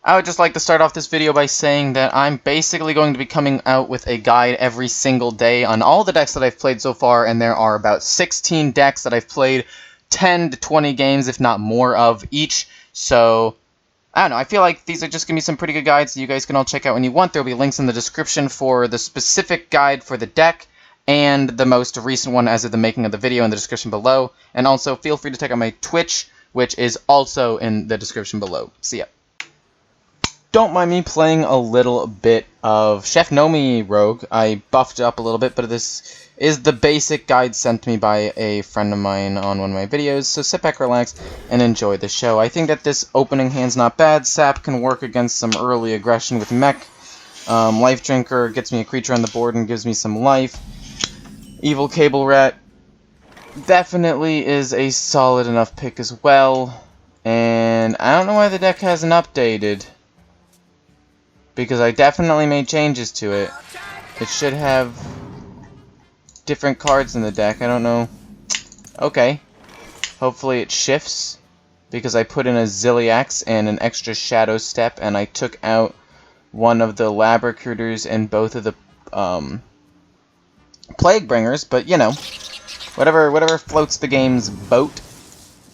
I would just like to start off this video by saying that I'm basically going to be coming out with a guide every single day on all the decks that I've played so far, and there are about 16 decks that I've played 10 to 20 games, if not more, of each. So, I don't know, I feel like these are just going to be some pretty good guides that you guys can all check out when you want. There will be links in the description for the specific guide for the deck, and the most recent one as of the making of the video in the description below. And also, feel free to check out my Twitch, which is also in the description below. See ya. Don't mind me playing a little bit of Chef Nomi Rogue. I buffed it up a little bit, but this is the basic guide sent to me by a friend of mine on one of my videos, so sit back, relax, and enjoy the show. I think that this opening hand's not bad. Sap can work against some early aggression with Mech. Life Drinker gets me a creature on the board and gives me some life. Evil Cable Rat definitely is a solid enough pick as well. And I don't know why the deck hasn't updated, because I definitely made changes to it. It should have different cards in the deck. I don't know. Okay. Hopefully it shifts, because I put in a Zilliax and an extra Shadow Step, and I took out one of the Lab Recruiters and both of the Plague Bringers, but you know, whatever floats the game's boat.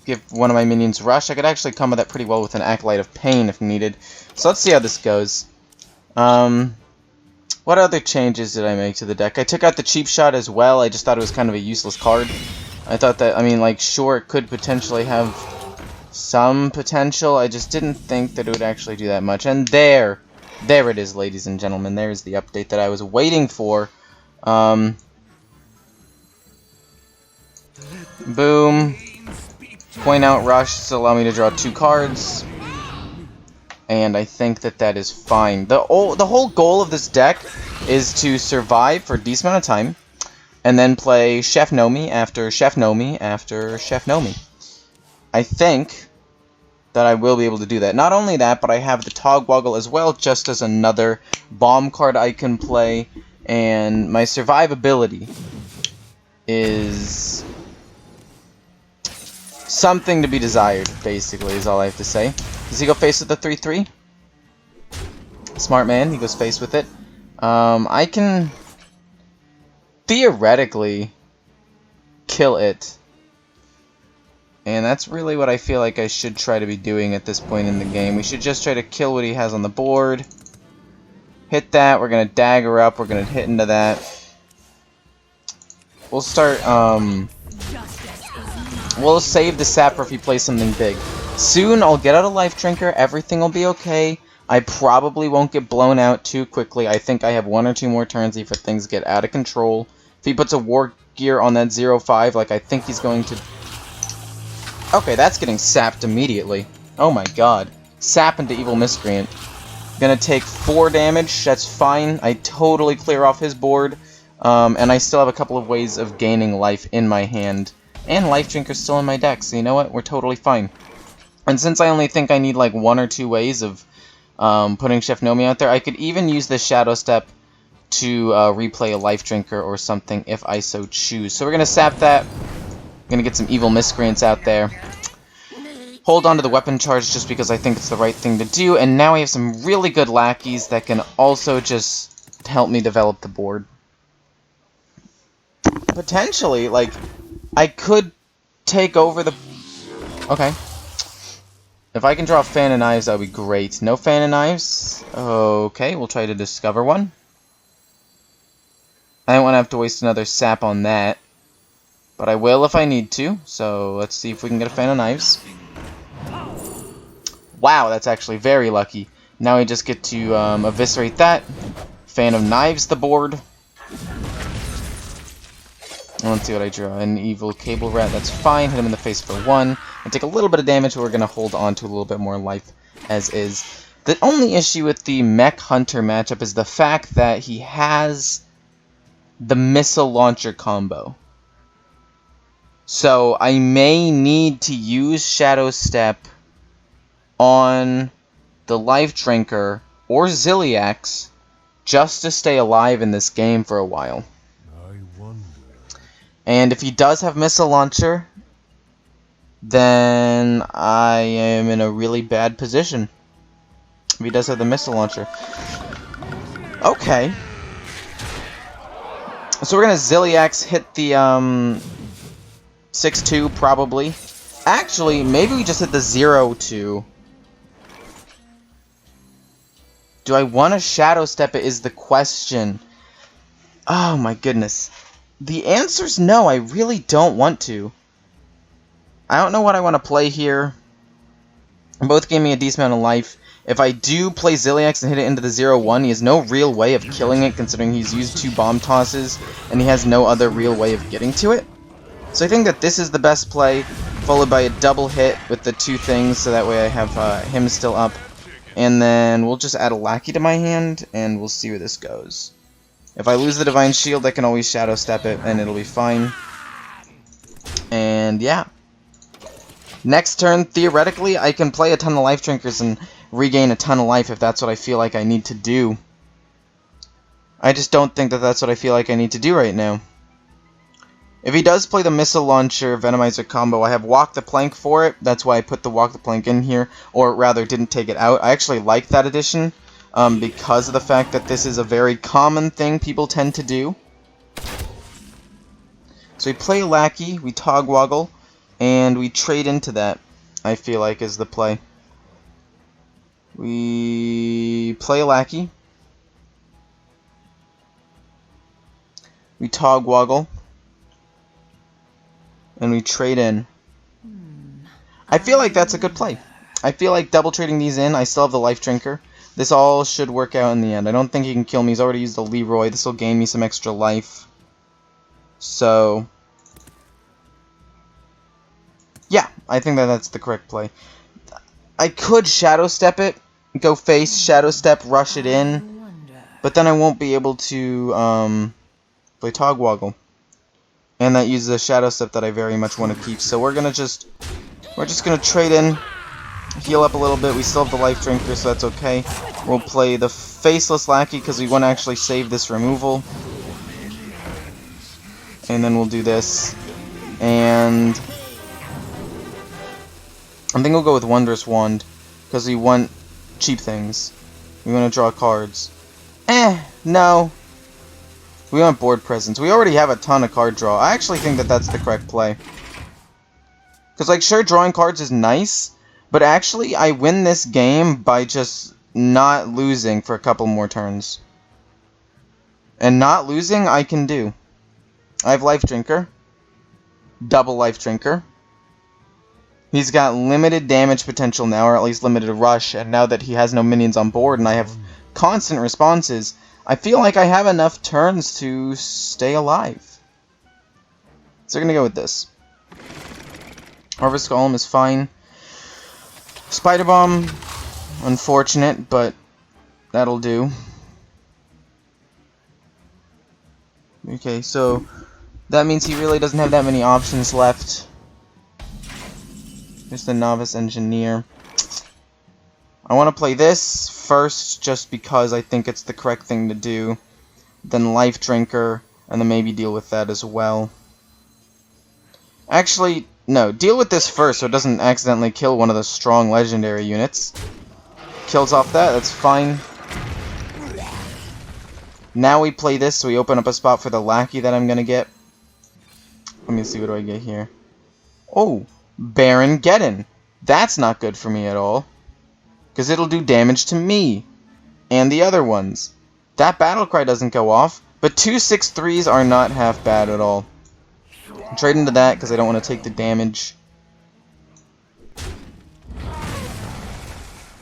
Give one of my minions Rush. I could actually combo that pretty well with an Acolyte of Pain if needed. So let's see how this goes. What other changes did I make to the deck? I took out the Cheap Shot as well. I just thought it was kind of a useless card. I thought that, I mean, like, sure, it could potentially have some potential. I just didn't think that it would actually do that much. And there it is, ladies and gentlemen. There's the update that I was waiting for. Boom. Point out Rush to allow me to draw 2 cards. And I think that that is fine. The whole goal of this deck is to survive for a decent amount of time, and then play Chef Nomi after Chef Nomi after Chef Nomi. I think that I will be able to do that. Not only that, but I have the Togwoggle as well, just as another bomb card I can play, and my survivability is something to be desired, basically, is all I have to say. Does he go face with the 3/3? Smart man, he goes face with it. I can theoretically kill it. And that's really what I feel like I should try to be doing at this point in the game. We should just try to kill what he has on the board. Hit that, we're gonna dagger up, we're gonna hit into that. We'll start, we'll save the Sapper if he plays something big. Soon, I'll get out a Life Drinker, everything will be okay. I probably won't get blown out too quickly. I think I have 1 or 2 more turns before things get out of control. If he puts a War Gear on that 0/5, like I think he's going to... Okay, that's getting sapped immediately. Oh my god. Sap into Evil Miscreant. Gonna take 4 damage, that's fine. I totally clear off his board. And I still have a couple of ways of gaining life in my hand. And Life Drinker's still in my deck, so you know what? We're totally fine. And since I only think I need like 1 or 2 ways of putting Chef Nomi out there, I could even use the Shadow Step to replay a Life Drinker or something if I so choose. So we're going to sap that. Going to get some Evil Miscreants out there. Hold on to the Weapon Charge just because I think it's the right thing to do. And now we have some really good lackeys that can also just help me develop the board. Potentially, like, I could take over the... Okay. If I can draw a Fan of Knives, that would be great. No Fan of Knives? Okay, we'll try to discover one. I don't want to have to waste another sap on that. But I will if I need to, so let's see if we can get a Fan of Knives. Wow, that's actually very lucky. Now we just get to eviscerate that. Fan of Knives the board. Let's see what I draw. An Evil Cable Rat, that's fine. Hit him in the face for 1. And take a little bit of damage, but we're going to hold on to a little bit more life as is. The only issue with the Mech Hunter matchup is the fact that he has the Missile Launcher combo. So I may need to use Shadow Step on the Life Drinker or Zilliax just to stay alive in this game for a while. And if he does have Missile Launcher, then I am in a really bad position. He does have the missile launcher. Okay. So we're gonna Zilliax hit the 6-2 probably. Actually, maybe we just hit the 0-2. Do I want to Shadow Step it is the question. Oh my goodness. The answer's no, I really don't want to. I don't know what I want to play here. Both gave me a decent amount of life. If I do play Zilliax and hit it into the 0-1, he has no real way of killing it, considering he's used 2 bomb tosses, and he has no other real way of getting to it. So I think that this is the best play, followed by a double hit with the 2 things, so that way I have him still up. And then we'll just add a Lackey to my hand, and we'll see where this goes. If I lose the Divine Shield, I can always Shadow Step it, and it'll be fine. And yeah. Next turn, theoretically, I can play a ton of Life Drinkers and regain a ton of life if that's what I feel like I need to do. I just don't think that that's what I feel like I need to do right now. If he does play the Missile Launcher Venomizer combo, I have Walk the Plank for it. That's why I put the Walk the Plank in here, or rather didn't take it out. I actually like that addition because of the fact that this is a very common thing people tend to do. So we play a Lackey, we Togwaggle, and we trade into that, I feel like, is the play. We play a Lackey. We Togwaggle. And we trade in. I feel like that's a good play. I feel like double trading these in, I still have the Life Drinker. This all should work out in the end. I don't think he can kill me. He's already used the Leroy. This will gain me some extra life. So yeah, I think that that's the correct play. I could Shadow Step it, go face, Shadow Step, rush it in, but then I won't be able to play Togwaggle. And that uses a Shadow Step that I very much want to keep. So we're just gonna trade in, heal up a little bit. We still have the Life Drinker, so that's okay. We'll play the Faceless Lackey because we want to actually save this removal. And then we'll do this. And I think we'll go with Wondrous Wand, because we want cheap things. We want to draw cards. No. We want Board Presence. We already have a ton of card draw. I actually think that that's the correct play. Because, like, sure, drawing cards is nice, but actually I win this game by just not losing for a couple more turns. And not losing, I can do. I have Life Drinker. Double Life Drinker. He's got limited damage potential now, or at least limited rush, and now that he has no minions on board and I have constant responses, I feel like I have enough turns to stay alive. So we're gonna go with this. Harvest Golem is fine. Spider Bomb, unfortunate, but that'll do. Okay, so that means he really doesn't have that many options left. Just the Novice Engineer. I want to play this first just because I think it's the correct thing to do. Then Life Drinker, and then maybe deal with that as well. Actually, no, deal with this first so it doesn't accidentally kill one of the strong legendary units. Kills off that, that's fine. Now we play this, so we open up a spot for the Lackey that I'm gonna get. Let me see, what do I get here? Oh! Baron Geddon. That's not good for me at all. Because it'll do damage to me. And the other ones. That Battlecry doesn't go off. But 2 6/3s are not half bad at all. Trade into that because I don't want to take the damage.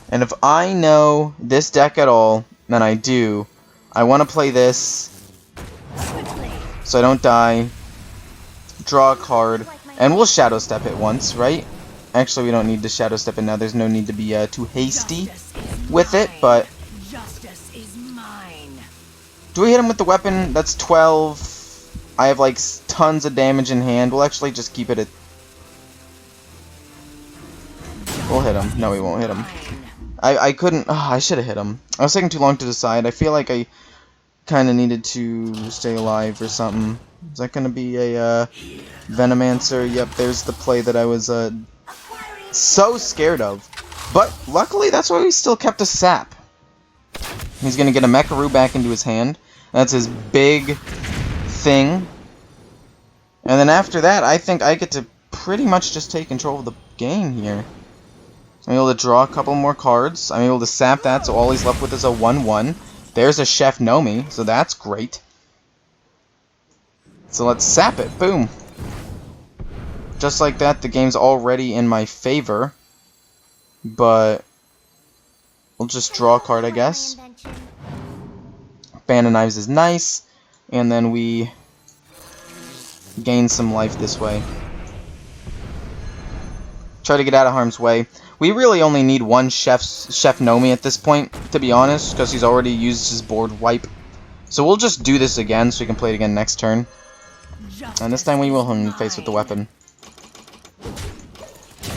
And if I know this deck at all, and I do, I want to play this so I don't die. Draw a card. And we'll Shadow Step it once, right? Actually, we don't need to Shadow Step it now. There's no need to be too hasty with it, but do we hit him with the weapon? That's 12. I have, like, tons of damage in hand. We'll actually just keep it at... We'll hit him. No, we won't hit him. I couldn't... Oh, I should have hit him. I was taking too long to decide. I feel like I kind of needed to stay alive or something. Is that going to be a Venomancer? Yep, there's the play that I was so scared of. But luckily, that's why we still kept a sap. He's going to get a Mecharoo back into his hand. That's his big thing. And then after that, I think I get to pretty much just take control of the game here. I'm able to draw a couple more cards. I'm able to sap that, so all he's left with is a 1-1. There's a Chef Nomi, so that's great. So let's sap it. Boom. Just like that, the game's already in my favor. But we'll just draw a card, I guess. Fan of Knives is nice. And then we gain some life this way. Try to get out of harm's way. We really only need one Chef Nomi at this point, to be honest, because he's already used his board wipe. So we'll just do this again so we can play it again next turn. And this time we will hit him in the face with the weapon.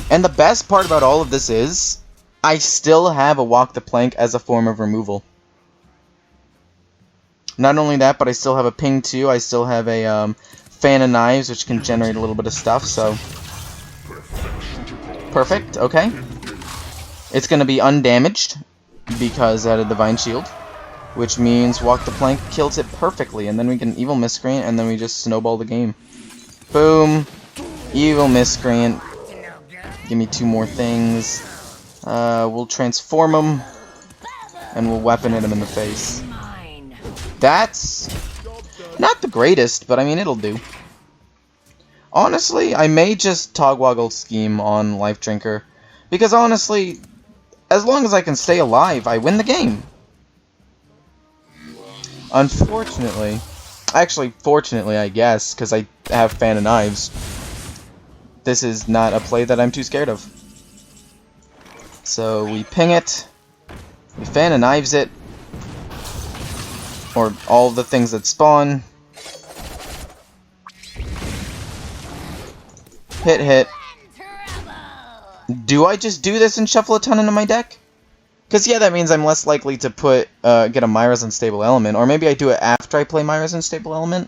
And the best part about all of this is, I still have a Walk the Plank as a form of removal. Not only that, but I still have a Ping 2, I still have a Fan of Knives, which can generate a little bit of stuff, so... Perfect, okay. It's going to be undamaged, because I had a Divine Shield, which means Walk the Plank kills it perfectly, and then we can Evil Miscreant, and then we just snowball the game. Boom! Evil Miscreant. Give me 2 more things. We'll transform him, and we'll weapon hit him in the face. That's not the greatest, but I mean, it'll do. Honestly, I may just Togwaggle Scheme on Life Drinker, because honestly, as long as I can stay alive, I win the game. Unfortunately, actually, fortunately, I guess, because I have Fan of Knives, this is not a play that I'm too scared of. So we ping it, we Fan of Knives it, or all the things that spawn. Hit. Do I just do this and shuffle a ton into my deck? Because yeah, that means I'm less likely to put get a Myra's Unstable Element, or maybe I do it after I play Myra's Unstable Element.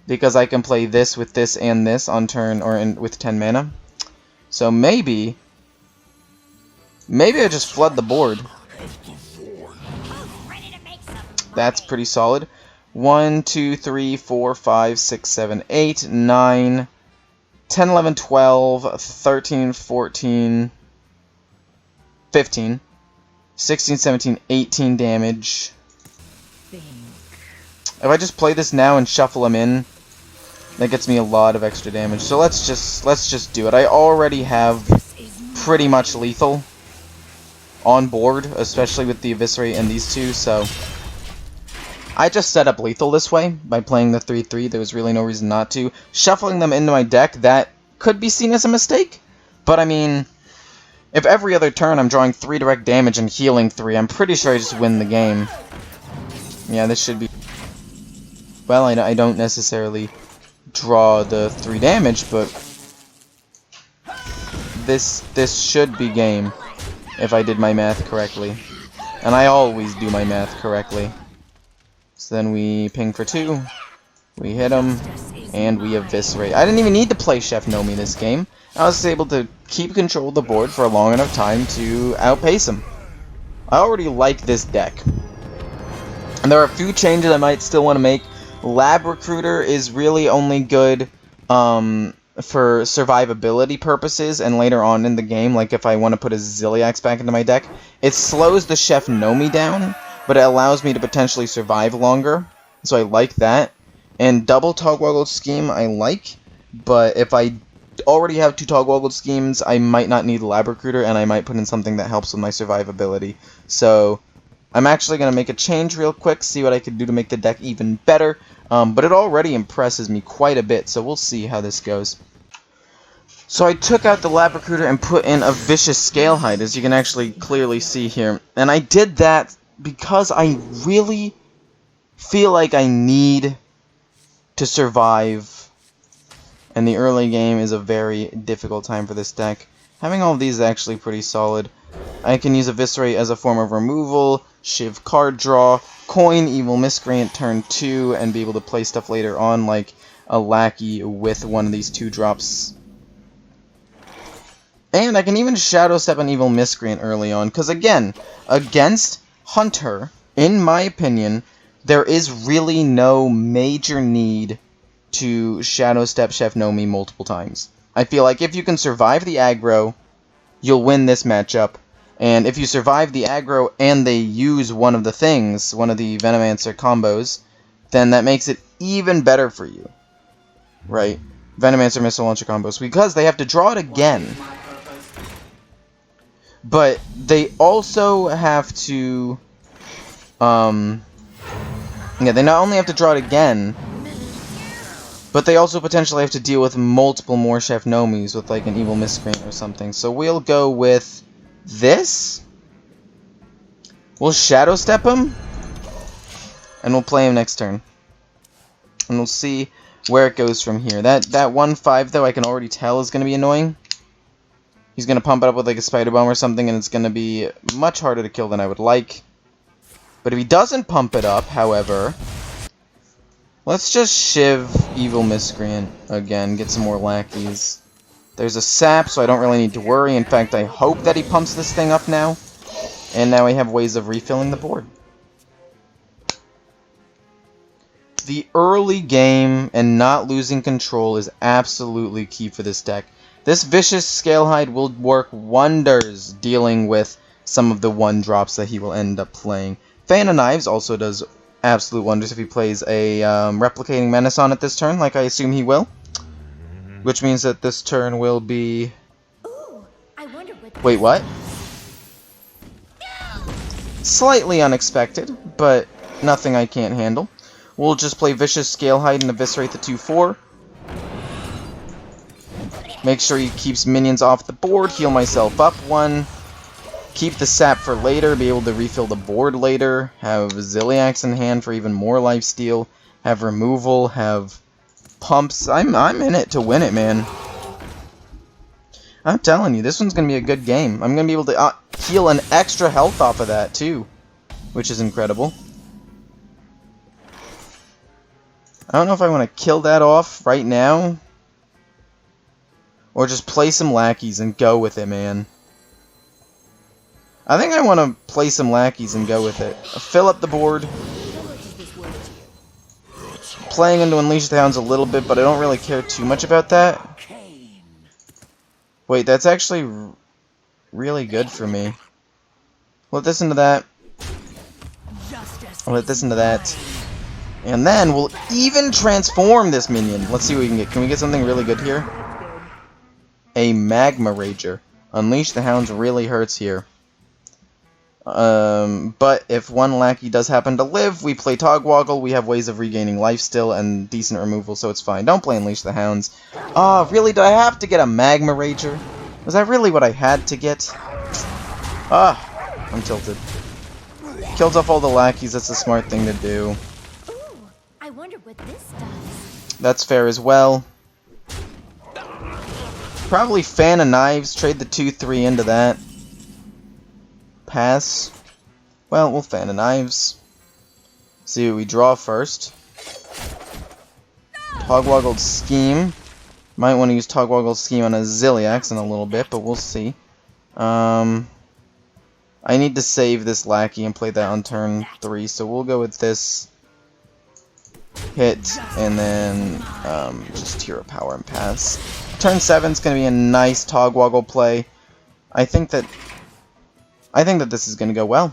Because I can play this with this and this on turn, or with 10 mana. So maybe I just flood the board. That's pretty solid. 1, 2, 3, 4, 5, 6, 7, 8, 9, 10, 11, 12, 13, 14, 15, 16, 17, 18 damage. If I just play this now and shuffle them in, that gets me a lot of extra damage. So let's just do it. I already have pretty much lethal on board, especially with the Eviscerate and these two, so I just set up lethal this way by playing the 3/3. There was really no reason not to. Shuffling them into my deck, that could be seen as a mistake, but I mean, if every other turn I'm drawing 3 direct damage and healing 3, I'm pretty sure I just win the game. Yeah, this should be... Well, I don't necessarily draw the 3 damage, but this should be game if I did my math correctly. And I always do my math correctly. So then we ping for 2, we hit him, and we eviscerate. I didn't even need to play Chef Nomi this game. I was able to keep control of the board for a long enough time to outpace him. I already like this deck. And there are a few changes I might still want to make. Lab Recruiter is really only good for survivability purposes and later on in the game, like if I want to put a Ziliax back into my deck. It slows the Chef Nomi down, but it allows me to potentially survive longer, so I like that. And double Togwaggle Scheme I like, but if I already have 2 Togwaggle Schemes, I might not need Lab Recruiter, and I might put in something that helps with my survivability. So I'm actually going to make a change real quick, see what I can do to make the deck even better, but it already impresses me quite a bit, so we'll see how this goes. So I took out the Lab Recruiter and put in a Vicious Scalehide, as you can actually clearly see here. And I did that because I really feel like I need to survive, and the early game is a very difficult time for this deck. Having all of these is actually pretty solid. I can use Eviscerate as a form of removal, Shiv card draw, coin Evil Miscreant turn 2, and be able to play stuff later on like a Lackey with one of these 2 drops. And I can even Shadow Step an Evil Miscreant early on, because again, against Hunter, in my opinion, there is really no major need to Shadow Step Chef Nomi multiple times. I feel like if you can survive the aggro, you'll win this matchup. And if you survive the aggro and they use one of the things, one of the Venomancer combos, then that makes it even better for you. Right? Venomancer Missile Launcher combos. Because they have to draw it again. But they also have to... yeah, they not only have to draw it again, but they also potentially have to deal with multiple more Chef Nomis with like an Evil Miscreant or something. So we'll go with this. We'll Shadow Step him, and we'll play him next turn. And we'll see where it goes from here. That 1/5 though, I can already tell is going to be annoying. He's going to pump it up with like a Spider Bomb or something, and it's going to be much harder to kill than I would like. But if he doesn't pump it up, however, let's just Shiv Evil Miscreant again, get some more lackeys. There's a sap, so I don't really need to worry. In fact, I hope that he pumps this thing up now. And now we have ways of refilling the board. The early game and not losing control is absolutely key for this deck. This Vicious Scalehide will work wonders dealing with some of the 1-drops that he will end up playing. Fan of Knives also does absolute wonders if he plays a Replicating Menace on it this turn, like I assume he will. Which means that this turn will be... Wait, what? Slightly unexpected, but nothing I can't handle. We'll just play Vicious Scalehide and Eviscerate the 2/4. Make sure he keeps minions off the board, heal myself up 1. Keep the sap for later, be able to refill the board later. Have Zilliax in hand for even more lifesteal. Have removal, have pumps. I'm in it to win it, man. I'm telling you, this one's going to be a good game. I'm going to be able to heal an extra health off of that, too. Which is incredible. I don't know if I want to kill that off right now. Or just play some lackeys and go with it, man. I think I want to play some lackeys and go with it. Fill up the board. Playing into Unleash the Hounds a little bit, but I don't really care too much about that. Wait, that's actually really good for me. Let this into that. I'll let this into that. And then we'll even transform this minion. Let's see what we can get. Can we get something really good here? A Magma Rager. Unleash the Hounds really hurts here. But if one lackey does happen to live, we play Togwoggle, we have ways of regaining life still, and decent removal, so it's fine. Don't play Unleash the Hounds. Oh, really? Did I have to get a Magma Rager? Was that really what I had to get? Ah, I'm tilted. Kills off all the lackeys, that's a smart thing to do. Ooh, I wonder what this does. That's fair as well. Probably Fan of Knives, trade the 2/3 into that. Pass. Well, we'll Fan of Knives. See what we draw first. Togwoggled Scheme. Might want to use Togwoggled Scheme on a Zilliax in a little bit, but we'll see. I need to save this lackey and play that on turn 3, so we'll go with this hit, and then just Hero Power and pass. Turn 7 is going to be a nice Togwoggle play. I think that this is going to go well.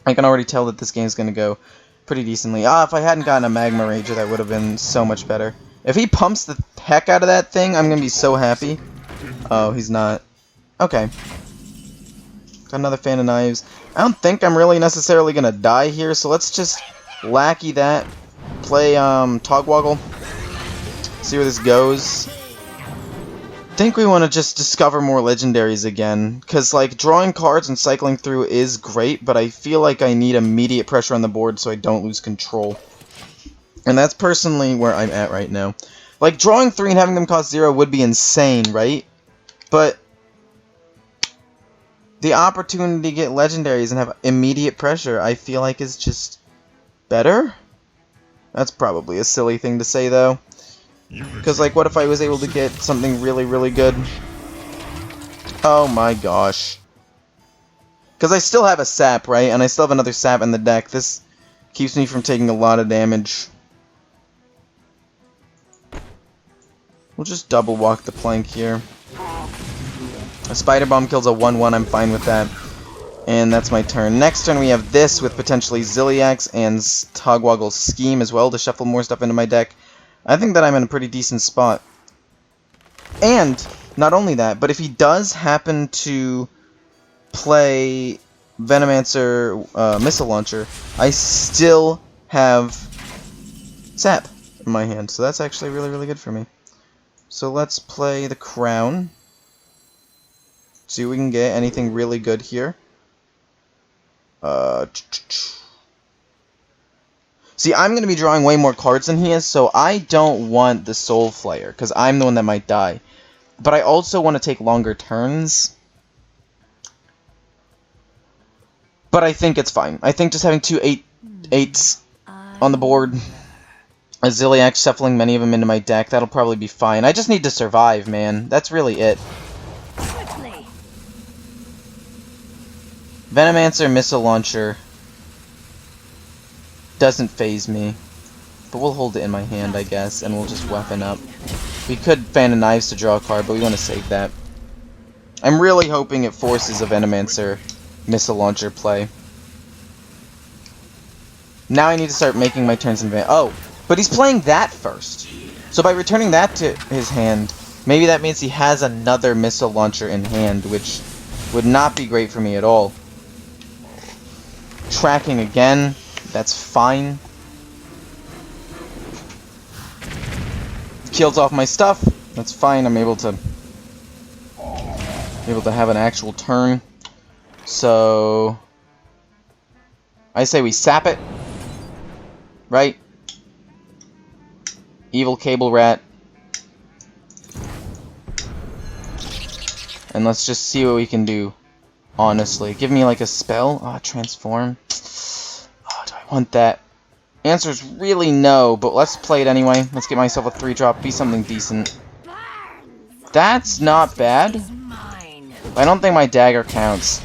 I can already tell that this game is going to go pretty decently. If I hadn't gotten a Magma Rager, that would have been so much better. If he pumps the heck out of that thing, I'm going to be so happy. Oh, he's not. Okay. Got another Fan of Knives. I don't think I'm really necessarily going to die here, so let's just lackey that. Play Togwoggle. See where this goes. I think we want to just discover more legendaries again, because like drawing cards and cycling through is great, but I feel like I need immediate pressure on the board so I don't lose control. And that's personally where I'm at right now. Like drawing 3 and having them cost 0 would be insane, right? But the opportunity to get legendaries and have immediate pressure, I feel like is just better. That's probably a silly thing to say though. Because, like, what if I was able to get something really, really good? Oh my gosh. Because I still have a sap, right? And I still have another sap in the deck. This keeps me from taking a lot of damage. We'll just double walk the plank here. A Spider Bomb kills a 1/1, I'm fine with that. And that's my turn. Next turn we have this with potentially Ziliax and Togwaggle's Scheme as well to shuffle more stuff into my deck. I think that I'm in a pretty decent spot. And, not only that, but if he does happen to play Venomancer Missile Launcher, I still have Sap in my hand. So that's actually really, really good for me. So let's play the Crown. See what we can get. Anything really good here. See, I'm going to be drawing way more cards than he is, so I don't want the Soul Flayer, because I'm the one that might die. But I also want to take longer turns. But I think it's fine. I think just having two 8/8s on the board, a Ziliax shuffling many of them into my deck, that'll probably be fine. I just need to survive, man. That's really it. Venomancer Missile Launcher doesn't phase me, but we'll hold it in my hand, I guess, and we'll just weapon up. We could Fan of Knives to draw a card, but we want to save that. I'm really hoping it forces a Venomancer Missile Launcher play. Now I need to start making my turns in advance. Oh, but he's playing that first. So by returning that to his hand, maybe that means he has another Missile Launcher in hand, which would not be great for me at all. Tracking again, that's fine. Kills off my stuff, that's fine. I'm able to have an actual turn. So I say we sap it, right? Evil Cable Rat, and let's just see what we can do. Honestly, give me like a spell. Ah, transform. Oh, do I want that? Answer's really no, but let's play it anyway. Let's get myself a 3-drop, be something decent. That's not bad. I don't think my dagger counts.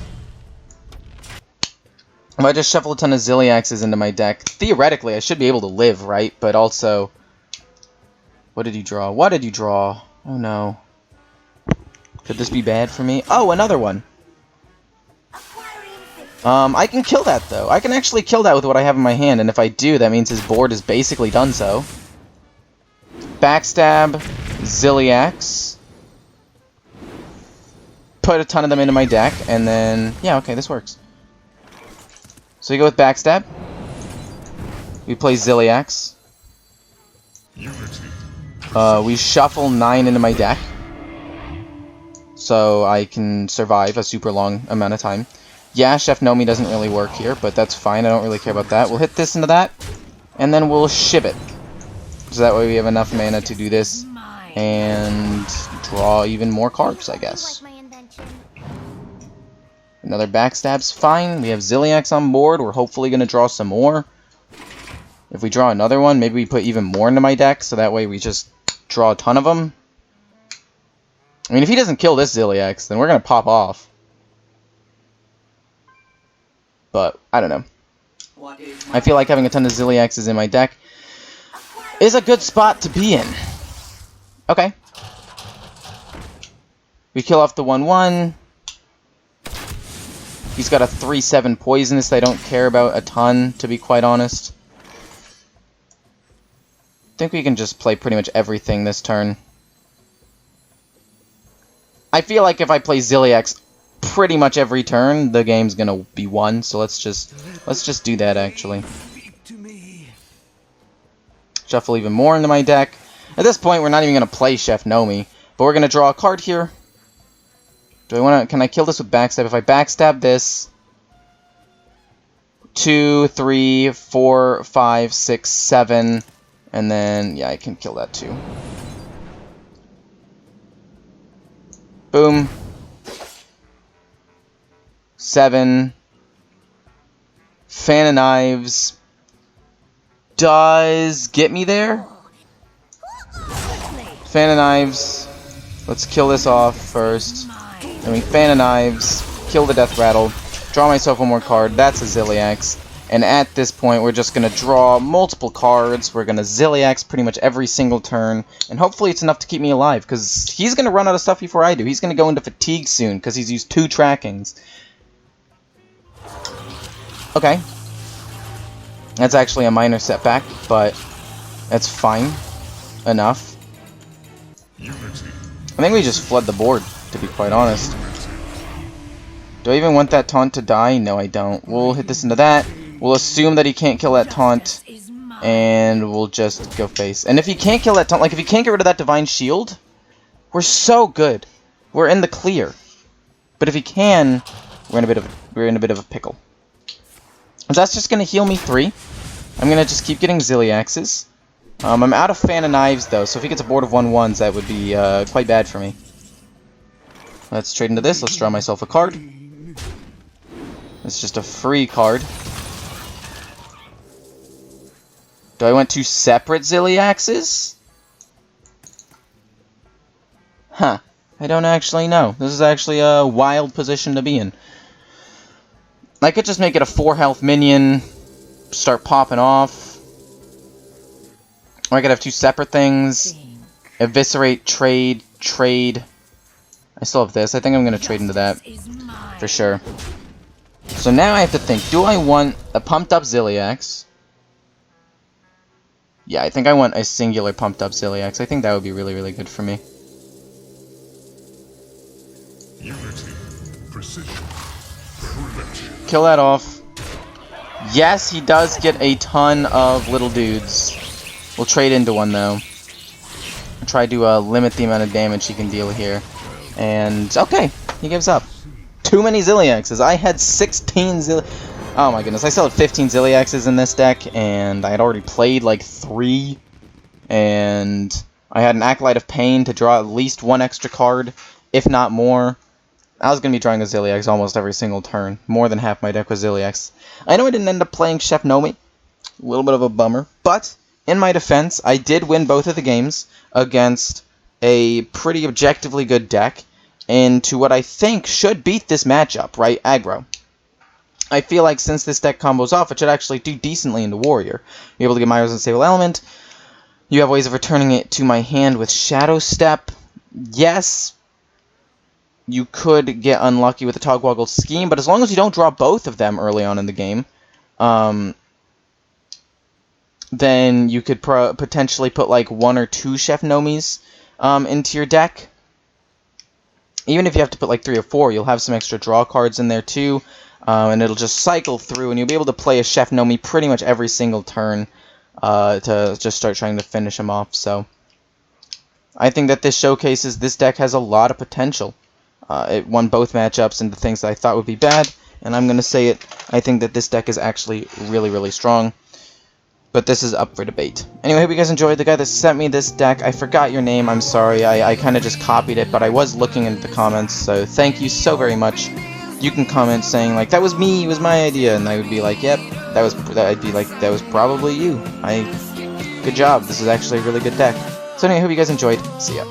If I just shuffle a ton of Ziliaxes into my deck, theoretically I should be able to live, right? But also, what did you draw? What did you draw? Oh no. Could this be bad for me? Oh, another one. I can kill that, though. I can actually kill that with what I have in my hand, and if I do, that means his board is basically done so. Backstab, Ziliax. Put a ton of them into my deck, and then... yeah, okay, this works. So we go with Backstab. We play Ziliax. We shuffle 9 into my deck. So I can survive a super long amount of time. Yeah, Chef Nomi doesn't really work here, but that's fine. I don't really care about that. We'll hit this into that, and then we'll ship it. So that way we have enough mana to do this, and draw even more cards, I guess. Another Backstab's fine. We have Ziliax on board. We're hopefully going to draw some more. If we draw another one, maybe we put even more into my deck, so that way we just draw a ton of them. I mean, if he doesn't kill this Ziliax, then we're going to pop off. But, I don't know. I feel like having a ton of Ziliaxes in my deck is a good spot to be in. Okay. We kill off the 1/1. He's got a 3/7 poisonous that I don't care about a ton, to be quite honest. I think we can just play pretty much everything this turn. I feel like if I play Ziliax pretty much every turn, the game's gonna be won, so let's just do that, actually. Shuffle even more into my deck. At this point, we're not even gonna play Chef Nomi, but we're gonna draw a card here. Do I wanna... can I kill this with Backstab? If I Backstab this... 2, 3, 4, 5, 6, 7, and then... yeah, I can kill that too. Boom. 7. Fan of Knives does get me there. Fan of Knives. Let's kill this off first. Then we Fan of Knives. Kill the Death Rattle. Draw myself one more card. That's a Zilliax. And at this point, we're just going to draw multiple cards. We're going to Zilliax pretty much every single turn. And hopefully it's enough to keep me alive, because he's going to run out of stuff before I do. He's going to go into fatigue soon, because he's used 2 trackings. Okay. That's actually a minor setback, but that's fine enough. I think we just flood the board, to be quite honest. Do I even want that taunt to die? No, I don't. We'll hit this into that. We'll assume that he can't kill that taunt, and we'll just go face. And if he can't kill that taunt, like if he can't get rid of that Divine Shield, we're so good. We're in the clear. But if he can, we're in a bit of a pickle. So that's just gonna heal me 3. I'm gonna just keep getting Zilliaxes. I'm out of Fan of Knives though, so if he gets a board of 1/1s, that would be quite bad for me. Let's trade into this. Let's draw myself a card. It's just a free card. Do I want 2 separate Zilliaxes? Huh. I don't actually know. This is actually a wild position to be in. I could just make it a 4 health minion, start popping off. Or I could have 2 separate things. Eviscerate, trade. I still have this. I think I'm going to trade into that. For sure. So now I have to think. Do I want a pumped up Zilliax? Yeah, I think I want a singular pumped up Zilliax. I think that would be really, really good for me. Unity, precision, kill that off. Yes, he does get a ton of little dudes. We'll trade into one though. Try to limit the amount of damage he can deal here. And okay, he gives up. Too many Zilliaxes. I had 16 Oh my goodness, I still had 15 Zilliaxes in this deck, and I had already played like 3. And I had an Acolyte of Pain to draw at least 1 extra card, if not more. I was going to be drawing a Zilliax almost every single turn. More than half my deck was Zilliax. I know I didn't end up playing Chef Nomi. A little bit of a bummer. But, in my defense, I did win both of the games against a pretty objectively good deck. And to what I think should beat this matchup, right? Aggro. I feel like since this deck combos off, it should actually do decently into Warrior. You're able to get Myra's Unstable Element. You have ways of returning it to my hand with Shadow Step. Yes, you could get unlucky with the Togwoggle Scheme, but as long as you don't draw both of them early on in the game, then you could potentially put like 1 or 2 Chef Nomis into your deck. Even if you have to put like 3 or 4, you'll have some extra draw cards in there too. And it'll just cycle through, and you'll be able to play a Chef Nomi pretty much every single turn to just start trying to finish him off. So I think that this showcases this deck has a lot of potential. It won both matchups into things that I thought would be bad, and I'm going to say it. I think that this deck is actually really, really strong. But this is up for debate. Anyway, I hope you guys enjoyed. The guy that sent me this deck, I forgot your name, I'm sorry. I kind of just copied it, but I was looking into the comments, so thank you so very much. You can comment saying like, that was me, it was my idea, and I would be like, yep, I'd be like, that was probably you. Good job, this is actually a really good deck. So anyway, I hope you guys enjoyed. See ya.